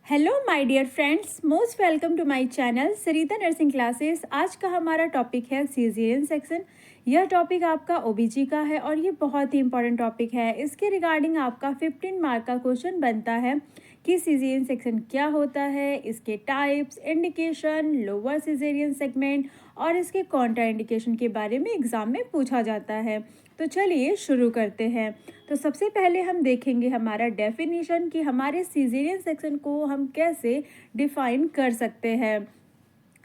Hello my dear friends, most welcome to my channel Sarita nursing classes. आज का हमारा topic है सीजेरियन सेक्शन। यह टॉपिक आपका ओबीजी का है और ये बहुत ही इंपॉर्टेंट टॉपिक है। इसके रिगार्डिंग आपका 15 मार्क का क्वेश्चन बनता है कि सीजेरियन सेक्शन क्या होता है, इसके types, indication, lower caesarean segment और इसके कॉन्ट्रा इंडिकेशन के बारे में एग्जाम में पूछा जाता है। तो चलिए शुरू करते हैं। तो सबसे पहले हम देखेंगे हमारा डेफिनेशन कि हमारे सीजेरियन सेक्शन को हम कैसे डिफाइन कर सकते हैं।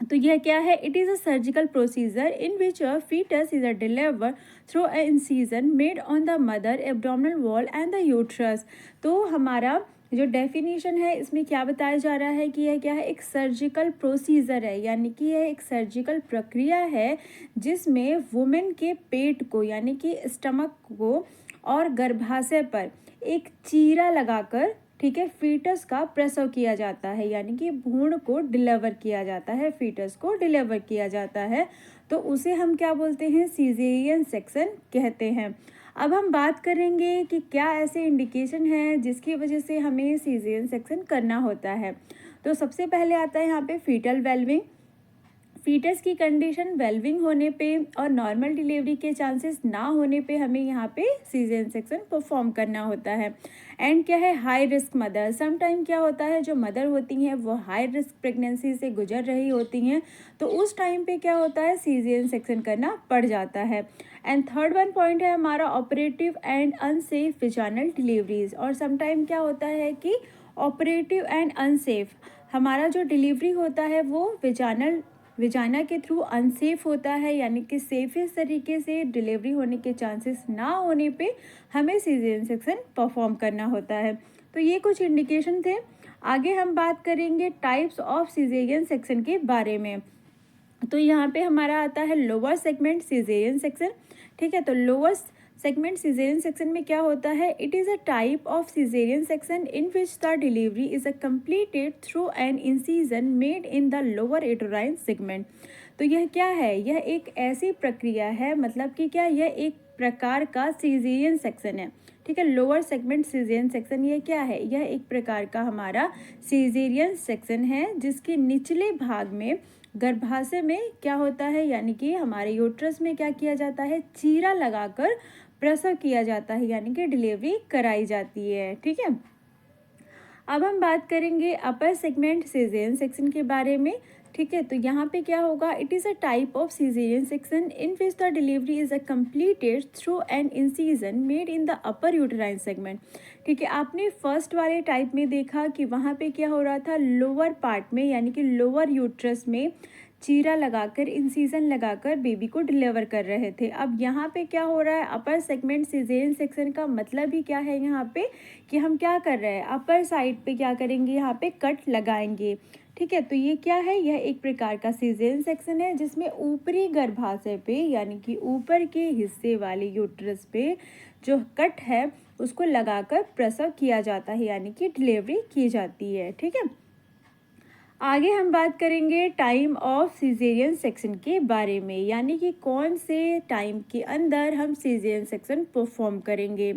तो यह क्या है? It is a surgical procedure in which a fetus is a deliver through a incision made on the mother abdominal wall and the uterus. तो हमारा जो डेफिनेशन है इसमें क्या बताया जा रहा है कि यह क्या है? एक सर्जिकल प्रोसीजर है, यानी कि यह एक सर्जिकल प्रक्रिया है जिसमें वुमेन के पेट को यानी कि स्टमक को और गर्भाशय पर एक चीरा लगाकर, ठीक है, फीटस का प्रसव किया जाता है, यानी कि भ्रूण को डिलीवर किया जाता है, फीटस को डिलीवर किया जाता है। तो उसे हम क्या बोलते हैं? सीजेरियन सेक्शन कहते हैं। अब हम बात करेंगे कि क्या ऐसे इंडिकेशन हैं जिसकी वजह से हमें सीजेरियन सेक्शन करना होता है। तो सबसे पहले आता है यहाँ पे फीटल वेलविंग। फीटस की कंडीशन वेलविंग होने पे और नॉर्मल डिलीवरी के चांसेस ना होने पे हमें यहाँ पे सीजेरियन सेक्शन परफॉर्म करना होता है। एंड क्या है? High risk mother. Some time क्या होता है, जो मदर होती हैं वो हाई रिस्क प्रेगनेंसी से गुजर रही होती हैं, तो उस टाइम पे क्या होता है? सीजेरियन सेक्शन करना पड़ जाता है। एंड थर्ड वन पॉइंट है हमारा operative and unsafe vaginal deliveries. और सम टाइम क्या होता है कि ऑपरेटिव एंड अनसेफ, हमारा जो डिलीवरी होता है वो विजाइना के थ्रू अनसेफ होता है, यानी कि सेफेस्ट तरीके से डिलीवरी होने के चांसेस ना होने पे हमें सीजेरियन सेक्शन परफॉर्म करना होता है। तो ये कुछ इंडिकेशन थे। आगे हम बात करेंगे टाइप्स ऑफ सीजेरियन सेक्शन के बारे में। तो यहाँ पे हमारा आता है लोअर सेगमेंट सीजेरियन सेक्शन। ठीक है, तो लोअर सेगमेंट सीजेरियन सेक्शन में क्या होता है? It is a type of caesarean section in which the delivery is a completed through an incision made in the lower uterine segment. तो यह क्या है? यह एक ऐसी प्रक्रिया है, मतलब कि क्या, यह एक प्रकार का सीजेरियन सेक्शन है। ठीक है, लोअर सेगमेंट सीजेरियन सेक्शन ये क्या है? यह एक प्रकार का हमारा सीजेरियन सेक्शन है जिसके निचले भाग में गर्भाशय में क्या होता है, यानी कि हमारे यूट्रस में क्या किया जाता है? चीरा लगाकर प्रसव किया जाता है, यानी कि डिलीवरी कराई जाती है। ठीक है, अब हम बात करेंगे अपर सेगमेंट सीजेरियन सेक्शन के बारे में। ठीक है, तो यहाँ पे क्या होगा? It is a type of caesarean section in which the delivery is a completed through an incision made in the upper uterine segment. ठीक है, आपने फर्स्ट वाले टाइप में देखा कि वहाँ पे क्या हो रहा था? लोअर पार्ट में, यानी कि लोअर यूट्रस में चीरा लगाकर, इंसिजन लगाकर बेबी को डिलीवर कर रहे थे। अब यहाँ पे क्या हो रहा है? अपर सेगमेंट सीजेरियन सेक्शन का मतलब ही क्या है यहाँ पे कि हम क्या कर रहे हैं? अपर साइड पे क्या करेंगे? यहाँ पे कट लगाएंगे। ठीक है, तो ये क्या है? यह एक प्रकार का सीजेरियन सेक्शन है जिसमें ऊपरी गर्भाशय पे, यानी कि ऊपर के हिस्से वाले यूट्रस पे जो कट है उसको लगाकर प्रसव किया जाता है, यानी कि डिलीवरी की जाती है। ठीक है, आगे हम बात करेंगे टाइम ऑफ सीजेरियन सेक्शन के बारे में, यानी कि कौन से टाइम के अंदर हम सीजेरियन सेक्शन परफॉर्म करेंगे।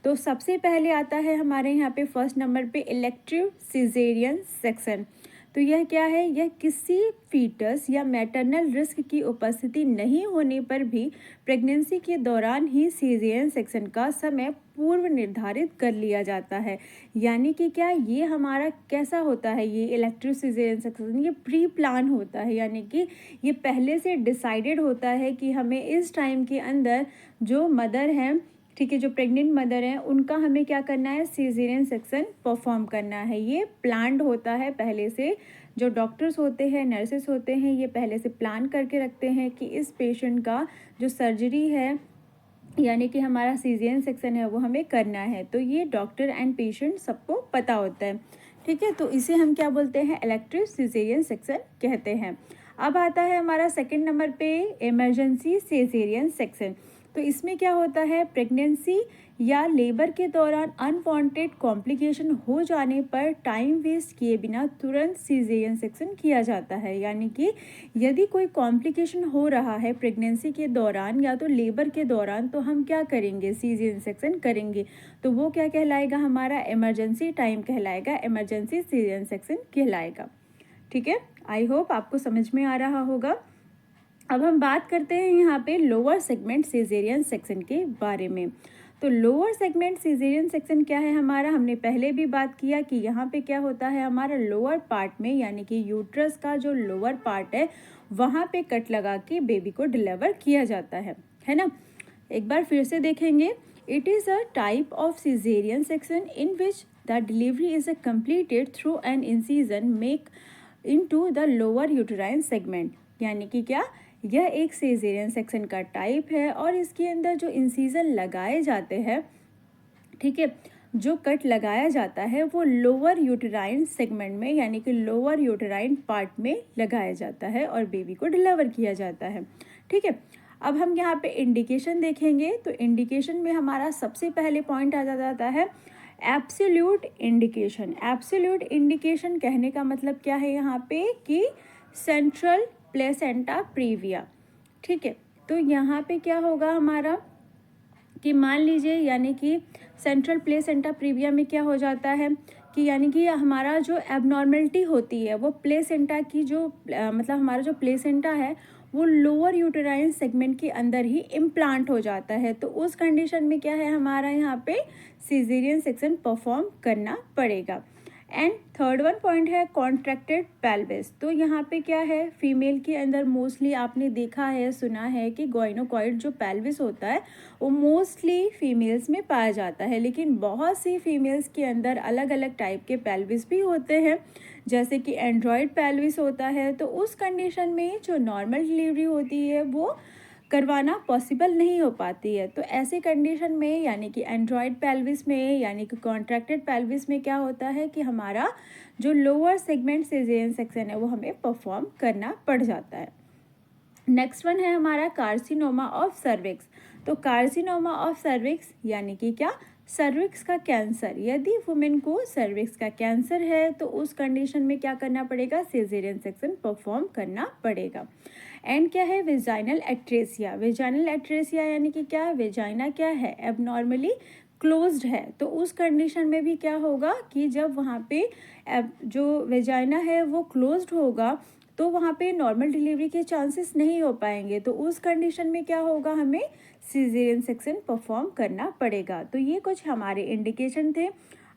तो सबसे पहले आता है हमारे यहाँ पे फर्स्ट नंबर पे इलेक्टिव सीजेरियन सेक्शन। तो यह क्या है? यह किसी फीटस या मैटरनल रिस्क की उपस्थिति नहीं होने पर भी प्रेगनेंसी के दौरान ही सीजेरियन सेक्शन का समय पूर्व निर्धारित कर लिया जाता है। यानी कि क्या, ये हमारा कैसा होता है? ये इलेक्टिव सीजेरियन सेक्शन ये प्री प्लान होता है, यानी कि ये पहले से डिसाइडेड होता है कि हमें इस टाइम के अंदर जो मदर हैं, ठीक है, जो प्रेग्नेंट मदर हैं, उनका हमें क्या करना है? सीजेरियन सेक्शन परफॉर्म करना है। ये प्लान्ड होता है पहले से। जो डॉक्टर्स होते हैं, नर्सेस होते हैं, ये पहले से प्लान करके रखते हैं कि इस पेशेंट का जो सर्जरी है, यानी कि हमारा सीजेरियन सेक्शन है, वो हमें करना है। तो ये डॉक्टर एंड पेशेंट सबको पता होता है। ठीक है, तो इसे हम क्या बोलते हैं? इलेक्टिव सीजेरियन सेक्शन कहते हैं। अब आता है हमारा सेकंड नंबर पे इमरजेंसी सीजेरियन सेक्शन। तो इसमें क्या होता है, प्रेगनेंसी या लेबर के दौरान अनवांटेड कॉम्प्लिकेशन हो जाने पर टाइम वेस्ट किए बिना तुरंत सीजेरियन सेक्शन किया जाता है। यानी कि यदि कोई कॉम्प्लिकेशन हो रहा है प्रेगनेंसी के दौरान या तो लेबर के दौरान, तो हम क्या करेंगे, सीजेरियन सेक्शन करेंगे। तो वो क्या कहलाएगा, हमारा इमरजेंसी टाइम कहलाएगा, इमरजेंसी सीजेरियन सेक्शन कहलाएगा। ठीक है, आई होप आपको समझ में आ रहा होगा। अब हम बात करते हैं यहाँ पे लोअर सेगमेंट सीजेरियन सेक्शन के बारे में। तो लोअर सेगमेंट सीजेरियन सेक्शन क्या है हमारा, हमने पहले भी बात किया कि यहाँ पे क्या होता है, हमारा लोअर पार्ट में यानी कि यूट्रस का जो लोअर पार्ट है वहाँ पे कट लगा के बेबी को डिलीवर किया जाता है ना। एक बार फिर से देखेंगे, it is a type of caesarean section in which the delivery is completed through an incision make into the lower uterine segment. यानी कि क्या, यह एक सीजेरियन सेक्शन का टाइप है और इसके अंदर जो इंसिजन लगाए जाते हैं, ठीक है, जो कट लगाया जाता है वो लोअर यूटेराइन सेगमेंट में यानी कि लोअर यूटेराइन पार्ट में लगाया जाता है और बेबी को डिलीवर किया जाता है। ठीक है, अब हम यहाँ पे इंडिकेशन देखेंगे। तो इंडिकेशन में हमारा सबसे पहले पॉइंट आ जाता है एब्सोल्यूट इंडिकेशन। एब्सोल्यूट इंडिकेशन कहने का मतलब क्या है यहाँ पे कि सेंट्रल प्लेसेंटा प्रीविया। ठीक है, तो यहाँ पे क्या होगा हमारा कि मान लीजिए, यानी कि सेंट्रल प्लेसेंटा प्रीविया में क्या हो जाता है कि यानी कि हमारा जो एबनॉर्मलिटी होती है वो प्लेसेंटा की जो मतलब हमारा जो प्लेसेंटा है वो लोअर यूटेराइन सेगमेंट के अंदर ही इम्प्लांट हो जाता है। तो उस कंडीशन में क्या है, हमारा यहाँ पे सीजेरियन सेक्शन परफॉर्म करना पड़ेगा। एंड थर्ड वन पॉइंट है कॉन्ट्रैक्टेड पेल्विस। तो यहाँ पे क्या है, फीमेल के अंदर मोस्टली आपने देखा है, सुना है कि गोइनोकॉइड जो पेल्विस होता है वो मोस्टली फीमेल्स में पाया जाता है, लेकिन बहुत सी फीमेल्स के अंदर अलग अलग टाइप के पेल्विस भी होते हैं, जैसे कि एंड्रॉयड पेल्विस होता है। तो उस कंडीशन में जो नॉर्मल डिलीवरी होती है वो करवाना पॉसिबल नहीं हो पाती है। तो ऐसे कंडीशन में यानी कि एंड्रॉयड पेल्विस में यानी कि कॉन्ट्रैक्टेड पेल्विस में क्या होता है कि हमारा जो लोअर सेगमेंट सीजेरियन सेक्शन है वो हमें परफॉर्म करना पड़ जाता है। नेक्स्ट वन है हमारा कार्सिनोमा ऑफ सर्विक्स। तो कार्सिनोमा ऑफ सर्विक्स यानी कि क्या, सर्विक्स का कैंसर। यदि वुमेन को सर्विक्स का कैंसर है तो उस कंडीशन में क्या करना पड़ेगा, सीजेरियन सेक्शन परफॉर्म करना पड़ेगा। एंड क्या है, वेजाइनल एट्रेसिया। वेजाइनल एट्रेसिया यानी कि क्या, वेजाइना क्या है, एबनॉर्मली क्लोज्ड है। तो उस कंडीशन में भी क्या होगा कि जब वहाँ पे जो वेजाइना है वो क्लोज्ड होगा तो वहाँ पे नॉर्मल डिलीवरी के चांसेस नहीं हो पाएंगे। तो उस कंडीशन में क्या होगा, हमें सीजेरियन सेक्शन परफॉर्म करना पड़ेगा। तो ये कुछ हमारे इंडिकेशन थे।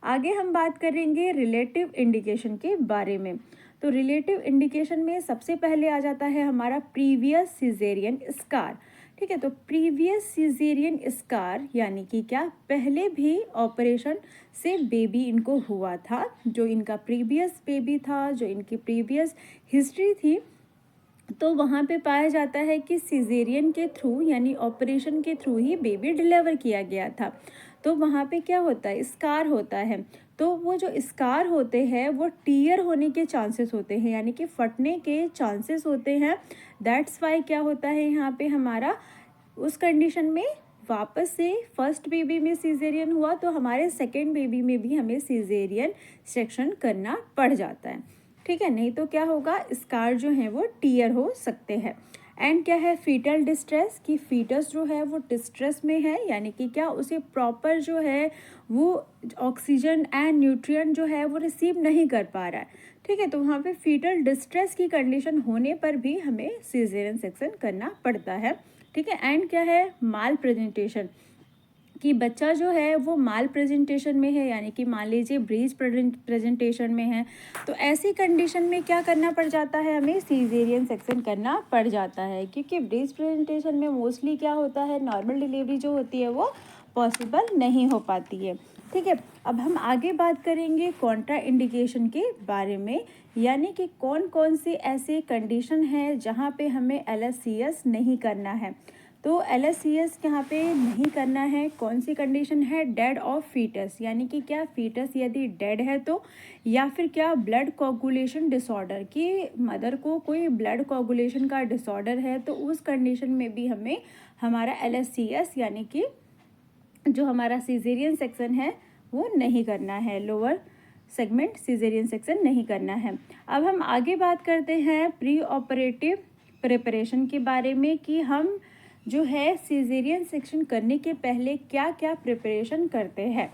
आगे हम बात करेंगे रिलेटिव इंडिकेशन के बारे में। तो रिलेटिव इंडिकेशन में सबसे पहले आ जाता है हमारा प्रीवियस सीजेरियन स्कार। ठीक है, तो प्रीवियस सीजेरियन स्कार यानी कि क्या, पहले भी ऑपरेशन से बेबी इनको हुआ था, जो इनका प्रीवियस बेबी था, जो इनकी प्रीवियस हिस्ट्री थी, तो वहाँ पे पाया जाता है कि सीजेरियन के थ्रू यानी ऑपरेशन के थ्रू ही बेबी डिलीवर किया गया था। तो वहाँ पे क्या होता है, स्कार होता है। तो वो जो स्कार होते हैं वो टीयर होने के चांसेस होते हैं यानी कि फटने के चांसेस होते हैं। दैट्स वाई क्या होता है यहाँ पे हमारा उस कंडीशन में वापस से फर्स्ट बेबी में सीजेरियन हुआ तो हमारे सेकेंड बेबी में भी हमें सीजेरियन सेक्शन करना पड़ जाता है। ठीक है, नहीं तो क्या होगा, स्कार जो है वो टीयर हो सकते हैं। एंड क्या है, फीटल डिस्ट्रेस, कि फीटस जो है वो डिस्ट्रेस में है यानी कि क्या, उसे प्रॉपर जो है वो ऑक्सीजन एंड न्यूट्रिएंट जो है वो रिसीव नहीं कर पा रहा है। ठीक है, तो वहाँ पे फीटल डिस्ट्रेस की कंडीशन होने पर भी हमें सीजेरियन सेक्शन करना पड़ता है। ठीक है, एंड क्या है, माल प्रेजेंटेशन, कि बच्चा जो है वो माल प्रेजेंटेशन में है यानी कि मान लीजिए ब्रीज प्रेजेंटेशन में है, तो ऐसी कंडीशन में क्या करना पड़ जाता है, हमें सीजेरियन सेक्शन करना पड़ जाता है, क्योंकि ब्रीज प्रेजेंटेशन में मोस्टली क्या होता है, नॉर्मल डिलीवरी जो होती है वो पॉसिबल नहीं हो पाती है। ठीक है, अब हम आगे बात करेंगे कॉन्ट्रा इंडिकेशन के बारे में, यानी कि कौन कौन से ऐसे कंडीशन हैं जहाँ पे हमें LSCS नहीं करना है। तो LSCS यहाँ पे नहीं करना है। कौन सी कंडीशन है? डेड ऑफ फीटस, यानी कि क्या फीटस यदि डेड है तो, या फिर क्या ब्लड कोगुलेशन डिसऑर्डर, कि मदर को कोई ब्लड कोगुलेशन का डिसऑर्डर है, तो उस कंडीशन में भी हमें हमारा LSCS यानी कि जो हमारा सीजेरियन सेक्शन है वो नहीं करना है, लोअर सेगमेंट सीजेरियन सेक्शन नहीं करना है। अब हम आगे बात करते हैं प्री ऑपरेटिव प्रिपरेशन के बारे में, कि हम जो है सीजेरियन सेक्शन करने के पहले क्या क्या प्रिपरेशन करते हैं।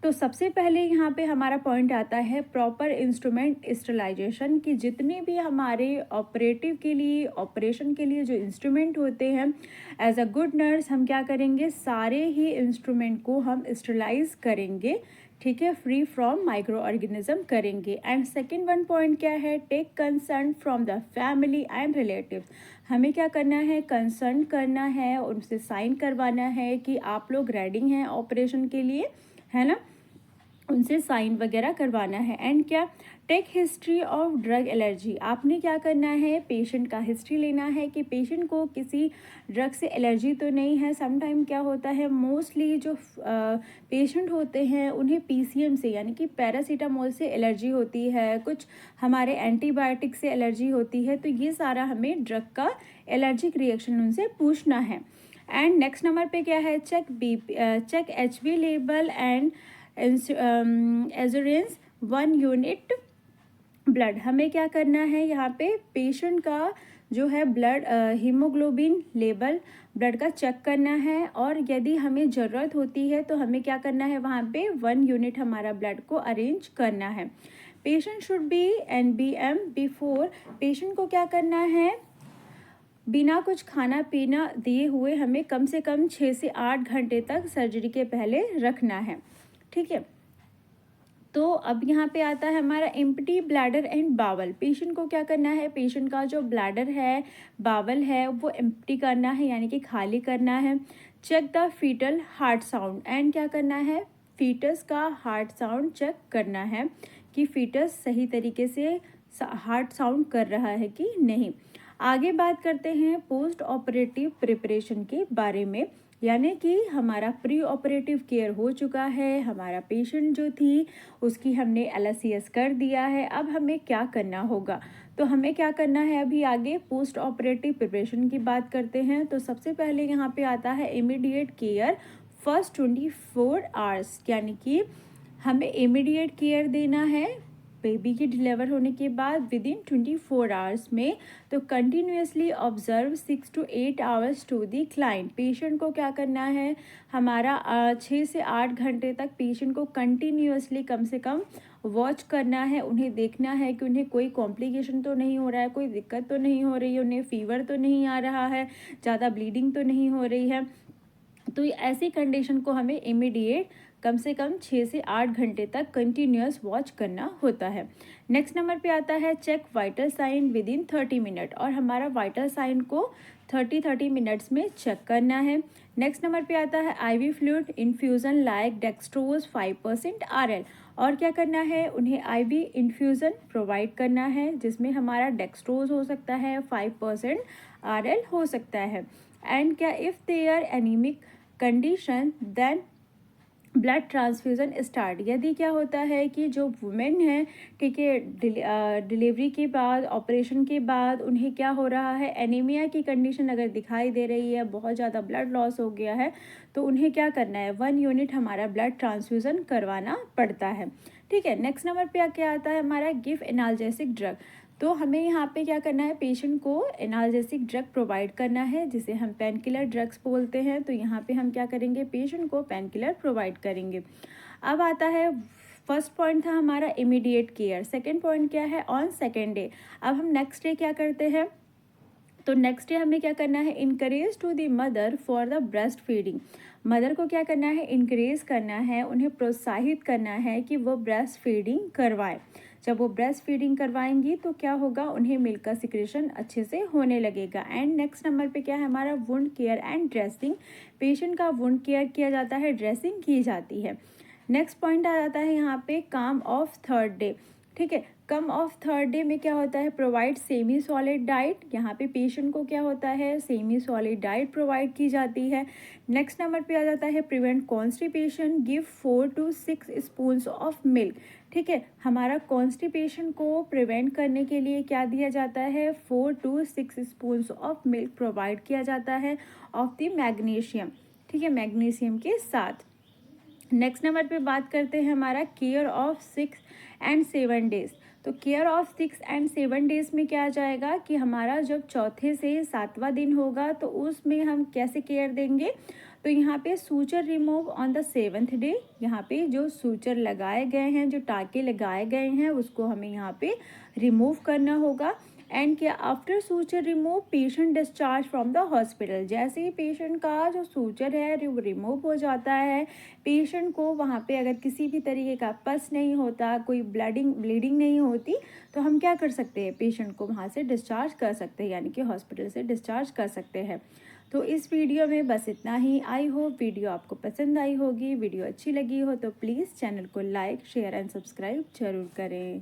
तो सबसे पहले यहाँ पे हमारा पॉइंट आता है प्रॉपर इंस्ट्रूमेंट स्टरलाइजेशन, की जितने भी हमारे ऑपरेटिव के लिए, ऑपरेशन के लिए जो इंस्ट्रूमेंट होते हैं, एज अ गुड नर्स हम क्या करेंगे, सारे ही इंस्ट्रूमेंट को हम स्टरलाइज करेंगे, ठीक है, फ्री फ्रॉम माइक्रो ऑर्गेनिज्म करेंगे। एंड सेकेंड वन पॉइंट क्या है, take concern from the family and relative. हमें क्या करना है, कंसर्न करना है, उनसे साइन करवाना है कि आप लोग रेडी हैं ऑपरेशन के लिए, है ना, उनसे साइन वगैरह करवाना है। एंड क्या, take history of drug allergy. आपने क्या करना है, पेशेंट का हिस्ट्री लेना है कि पेशेंट को किसी ड्रग से एलर्जी तो नहीं है। समटाइम क्या होता है, मोस्टली जो पेशेंट होते हैं उन्हें PCM से यानी कि पैरासीटामोल से एलर्जी होती है, कुछ हमारे एंटीबायोटिक से एलर्जी होती है। तो ये सारा हमें ड्रग का एलर्जिक रिएक्शन उनसे पूछना है। एंड नेक्स्ट नंबर पे क्या है, चेक HB लेबल एंड एजुरेंस 1 यूनिट ब्लड। हमें क्या करना है, यहाँ पे पेशेंट का जो है ब्लड हीमोग्लोबिन लेवल ब्लड का चेक करना है, और यदि हमें ज़रूरत होती है तो हमें क्या करना है, वहाँ पे 1 यूनिट हमारा ब्लड को अरेंज करना है। Patient should be NBM before. Patient को क्या करना है, बिना कुछ खाना पीना दिए हुए हमें कम से कम 6 से 8 घंटे तक सर्जरी के पहले रखना है, ठीक है। तो अब यहाँ पे आता है हमारा empty bladder and bowel. Patient को क्या करना है, पेशेंट का जो ब्लैडर है, बावल है, वो एम्प्टी करना है यानी कि खाली करना है। Check the fetal heart sound. And क्या करना है, फीटस का हार्ट साउंड चेक करना है कि फीटस सही तरीके से हार्ट साउंड कर रहा है कि नहीं। आगे बात करते हैं पोस्ट ऑपरेटिव प्रिपरेशन के बारे में, यानी कि हमारा प्री ऑपरेटिव केयर हो चुका है, हमारा पेशेंट जो थी उसकी हमने LSCS कर दिया है। अब हमें क्या करना होगा, तो हमें क्या करना है, अभी आगे पोस्ट ऑपरेटिव प्रिपरेशन की बात करते हैं। तो सबसे पहले यहाँ पे आता है इमीडिएट केयर फर्स्ट 24 आवर्स, यानी कि हमें इमीडिएट केयर देना है बेबी की डिलीवर होने के बाद विदिन 24 आवर्स में। तो continuously observe 6 to 8 hours to the client. Patient को क्या करना है, हमारा 6 से 8 घंटे तक पेशेंट को कंटिन्यूसली कम से कम वॉच करना है, उन्हें देखना है कि उन्हें कोई कॉम्प्लिकेशन तो नहीं हो रहा है, कोई दिक्कत तो नहीं हो रही है, उन्हें फीवर तो नहीं आ रहा है, ज़्यादा ब्लीडिंग तो नहीं हो रही है। तो ऐसी कंडीशन को हमें इमीडिएट कम से कम 6 से 8 घंटे तक कंटिन्यूस वॉच करना होता है। नेक्स्ट नंबर पे आता है check vital sign within 30 minute, और हमारा वाइटल साइन को 30 मिनट्स में चेक करना है। नेक्स्ट नंबर पे आता है IV fluid infusion like dextrose 5% RL, और क्या करना है, उन्हें IV इन्फ्यूज़न प्रोवाइड करना है जिसमें हमारा डेक्सट्रोज हो सकता है, 5% RL हो सकता है। एंड क्या, if they are anaemic condition then blood transfusion start. यदि क्या होता है कि जो वुमेन है, ठीक है, डिलीवरी के बाद, ऑपरेशन के बाद उन्हें क्या हो रहा है, एनीमिया की कंडीशन अगर दिखाई दे रही है, बहुत ज़्यादा ब्लड लॉस हो गया है, तो उन्हें क्या करना है, 1 यूनिट हमारा ब्लड ट्रांसफ्यूज़न करवाना पड़ता है, ठीक है। नेक्स्ट नंबर पे क्या आता है हमारा गिव एनाल्जेसिक ड्रग। तो हमें यहाँ पे क्या करना है, पेशेंट को एनाल्जेसिक ड्रग प्रोवाइड करना है जिसे हम पेन किलर ड्रग्स बोलते हैं। तो यहाँ पे हम क्या करेंगे, पेशेंट को पेन किलर प्रोवाइड करेंगे। अब आता है, फर्स्ट पॉइंट था हमारा इमीडिएट केयर, सेकेंड पॉइंट क्या है, ऑन सेकेंड डे। अब हम नेक्स्ट डे क्या करते हैं, तो नेक्स्ट डे हमें क्या करना है, encourage to the mother for the breast feeding. Mother को क्या करना है, इनकरेज करना है, उन्हें प्रोत्साहित करना है कि वो ब्रेस्ट फीडिंग करवाएं। जब वो ब्रेस्ट फीडिंग करवाएंगी तो क्या होगा, उन्हें मिल्क का सिक्रेशन अच्छे से होने लगेगा। एंड नेक्स्ट नंबर पे क्या है हमारा, wound care and dressing. Patient का वुंड केयर किया जाता है, ड्रेसिंग की जाती है। नेक्स्ट पॉइंट आ जाता है यहाँ पे काम ऑफ थर्ड डे। ठीक है। कम ऑफ थर्ड डे में क्या होता है, प्रोवाइड सेमी सॉलिड डाइट, यहाँ पे पेशेंट को क्या होता है, सेमी सॉलिड डाइट प्रोवाइड की जाती है। नेक्स्ट नंबर पे आ जाता है prevent constipation, give 4 to 6 spoons of milk. ठीक है, हमारा कॉन्स्टिपेशन को प्रिवेंट करने के लिए क्या दिया जाता है, 4 to 6 spoons of milk provide किया जाता है ऑफ द मैग्नीशियम। ठीक है, मैग्नीशियम के साथ। नेक्स्ट नंबर पे बात करते हैं हमारा केयर ऑफ 6 and 7 डेज। तो केयर ऑफ 6 and 7 डेज में क्या आ जाएगा कि हमारा जब चौथे से सातवां दिन होगा तो उसमें हम कैसे केयर देंगे। तो यहाँ पे suture remove on the 7th day, यहाँ पे जो सूचर लगाए गए हैं, जो टाँके लगाए गए हैं, उसको हमें यहाँ पे रिमूव करना होगा। एंड क्या, after suture remove patient discharge from the hospital, जैसे ही पेशेंट का जो सूचर है रिमूव हो जाता है, पेशेंट को वहाँ पे अगर किसी भी तरीके का पस नहीं होता, कोई ब्लीडिंग नहीं होती, तो हम क्या कर सकते हैं, पेशेंट को वहाँ से डिस्चार्ज कर सकते हैं, यानी कि हॉस्पिटल से डिस्चार्ज कर सकते हैं। तो इस वीडियो में बस इतना ही। आई होप वीडियो आपको पसंद आई होगी। वीडियो अच्छी लगी हो तो प्लीज़ चैनल को लाइक, शेयर एंड सब्सक्राइब जरूर करें।